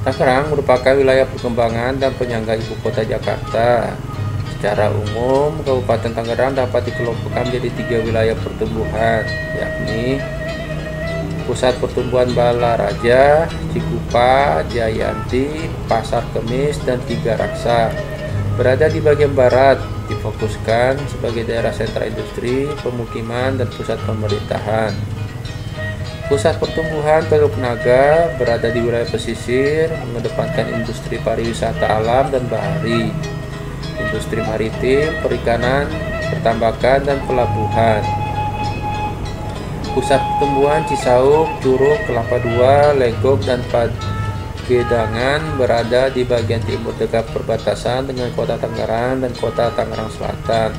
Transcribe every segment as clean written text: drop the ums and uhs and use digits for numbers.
Tangerang merupakan wilayah perkembangan dan penyangga ibu kota Jakarta. Secara umum, Kabupaten Tangerang dapat dikelompokkan menjadi 3 wilayah pertumbuhan, yakni Pusat Pertumbuhan Balaraja, Cikupa, Jayanti, Pasar Kemis, dan Tiga Raksa. Berada di bagian barat, difokuskan sebagai daerah sentra industri, pemukiman, dan pusat pemerintahan. Pusat pertumbuhan Teluk Naga berada di wilayah pesisir, mengedepankan industri pariwisata alam dan bahari, industri maritim, perikanan, pertambakan, dan pelabuhan. Pusat pertumbuhan Cisauk, Curug, Kelapa II, Legok, dan Pagedangan berada di bagian timur dekat perbatasan dengan Kota Tangerang dan Kota Tangerang Selatan.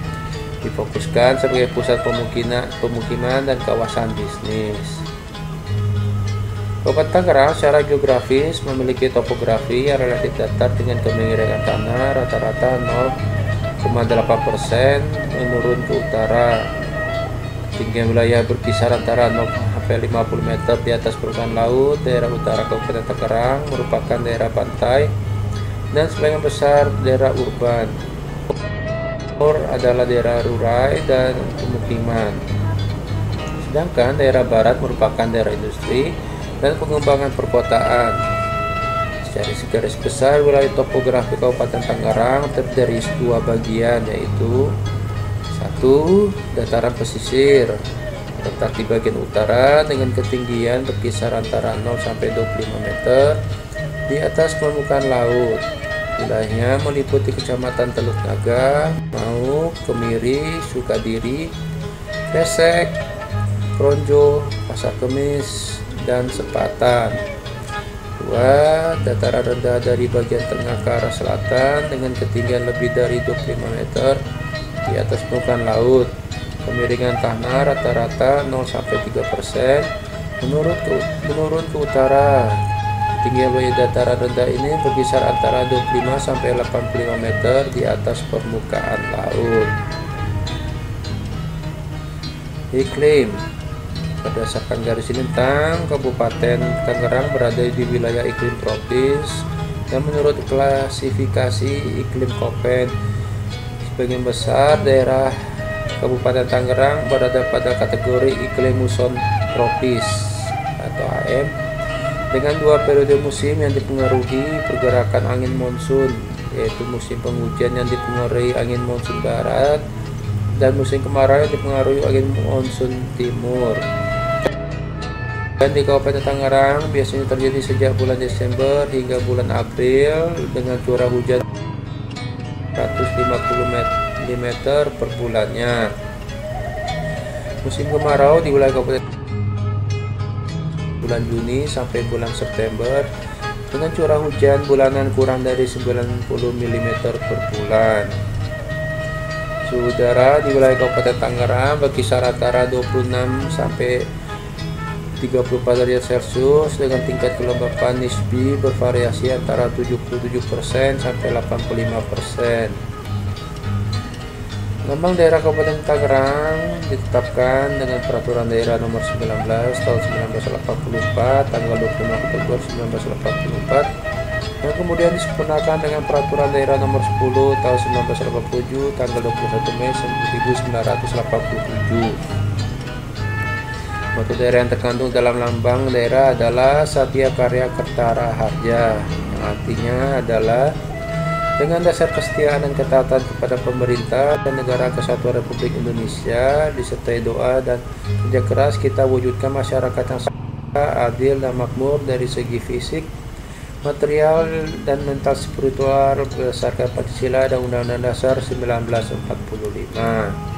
Difokuskan sebagai pusat pemukiman dan kawasan bisnis. Kabupaten Tangerang secara geografis memiliki topografi yang relatif datar dengan kemiringan tanah rata-rata 0,8% menurun ke utara. Ketinggian wilayah berkisar antara 0-50 meter di atas permukaan laut. Daerah utara Kabupaten Tangerang merupakan daerah pantai dan sebagian besar daerah urban. Timur adalah daerah rurai dan pemukiman. Sedangkan daerah barat merupakan daerah industri dan pengembangan perkotaan. Secara garis besar, wilayah topografi Kabupaten Tangerang terdiri dari 2 bagian, yaitu 1. Dataran pesisir terletak di bagian utara dengan ketinggian berkisar antara 0-25 meter di atas permukaan laut. Wilayahnya meliputi Kecamatan Teluk Naga, Mauk, Kemiri, Sukadiri, Kresek, Kronjo, Pasar Kemis, dan Sepatan. 2. Dataran rendah dari bagian tengah ke arah selatan dengan ketinggian lebih dari 25 meter di atas permukaan laut. Kemiringan tanah rata-rata 0-3%. Menurun ke utara. Ketinggian wilayah dataran rendah ini berkisar antara 25-85 meter di atas permukaan laut. Iklim. Berdasarkan garis lintang, Kabupaten Tangerang berada di wilayah iklim tropis dan menurut klasifikasi iklim Köppen, sebagian besar daerah Kabupaten Tangerang berada pada kategori iklim muson tropis atau AM dengan 2 periode musim yang dipengaruhi pergerakan angin monsun, yaitu musim penghujan yang dipengaruhi angin monsun barat dan musim kemarau yang dipengaruhi angin monsun timur. Dan di Kabupaten Tangerang biasanya terjadi sejak bulan Desember hingga bulan April dengan curah hujan 150 mm per bulannya. Musim kemarau di wilayah Kabupaten bulan Juni sampai bulan September dengan curah hujan bulanan kurang dari 90 mm per bulan. Suhu udara di wilayah Kabupaten Tangerang berkisar antara 26 sampai 34 derajat Celcius dengan tingkat kelembapan nisbi bervariasi antara 77% sampai 85%. Lambang daerah Kabupaten Tangerang ditetapkan dengan Peraturan Daerah Nomor 19 Tahun 1984 tanggal 25 Oktober 1984 yang kemudian disempurnakan dengan Peraturan Daerah Nomor 10 Tahun 1987 tanggal 21 Mei 1987. Moto daerah yang terkandung dalam lambang daerah adalah Satya Karya Kertara Harja, yang artinya adalah dengan dasar kesetiaan dan ketaatan kepada pemerintah dan negara kesatuan Republik Indonesia, disertai doa dan kerja keras, kita wujudkan masyarakat yang adil dan makmur dari segi fisik, material, dan mental spiritual berdasarkan Pancasila dan Undang-Undang Dasar 1945.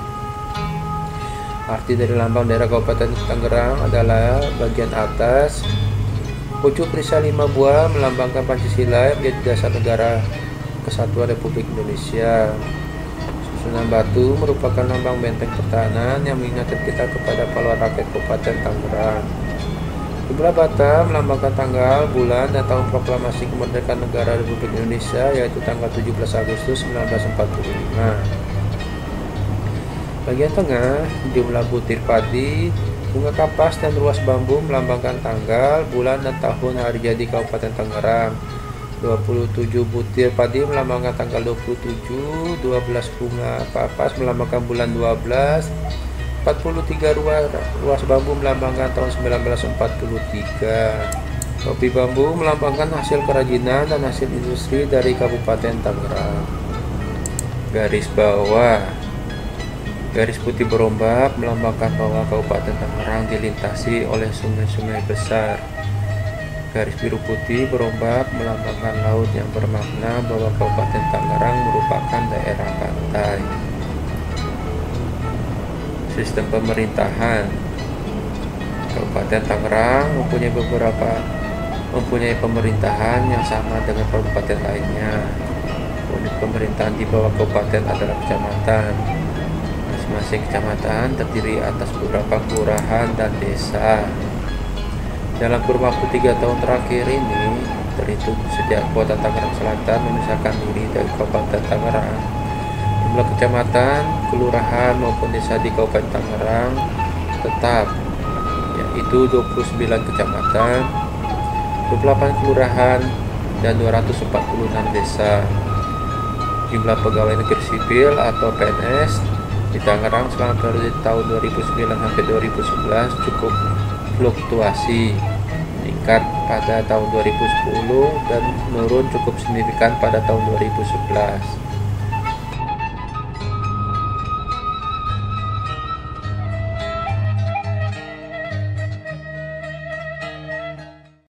Arti dari lambang daerah Kabupaten Tangerang adalah bagian atas pucuk perisai 5 buah melambangkan Pancasila yang menjadi dasar negara kesatuan Republik Indonesia. Susunan batu merupakan lambang benteng pertahanan yang mengingatkan kita kepada pahlawan rakyat Kabupaten Tangerang. Di belah bata melambangkan tanggal, bulan, dan tahun proklamasi kemerdekaan negara Republik Indonesia, yaitu tanggal 17 Agustus 1945. Bagian tengah jumlah butir padi Bunga kapas dan ruas bambu melambangkan tanggal, bulan, dan tahun hari jadi Kabupaten Tangerang. 27 butir padi melambangkan tanggal 27, 12 bunga kapas melambangkan bulan 12, 43 ruas bambu melambangkan tahun 1943. Topi bambu melambangkan hasil kerajinan dan hasil industri dari Kabupaten Tangerang. Garis bawah, garis putih berombak melambangkan bahwa Kabupaten Tangerang dilintasi oleh sungai-sungai besar. Garis biru putih berombak melambangkan laut yang bermakna bahwa Kabupaten Tangerang merupakan daerah pantai. Sistem pemerintahan, Kabupaten Tangerang mempunyai pemerintahan yang sama dengan kabupaten lainnya. Unit pemerintahan di bawah kabupaten adalah kecamatan. Masing-masing kecamatan terdiri atas beberapa kelurahan dan desa. Dalam kurun waktu 3 tahun terakhir ini, terhitung sejak Kota Tangerang Selatan memisahkan diri dari Kabupaten Tangerang, jumlah kecamatan, kelurahan maupun desa di Kabupaten Tangerang tetap, yaitu 29 kecamatan, 28 kelurahan, dan 246 desa. Jumlah pegawai negeri sipil atau PNS di Tangerang selama periode tahun 2009 sampai 2011 cukup fluktuasi, meningkat pada tahun 2010 dan menurun cukup signifikan pada tahun 2011.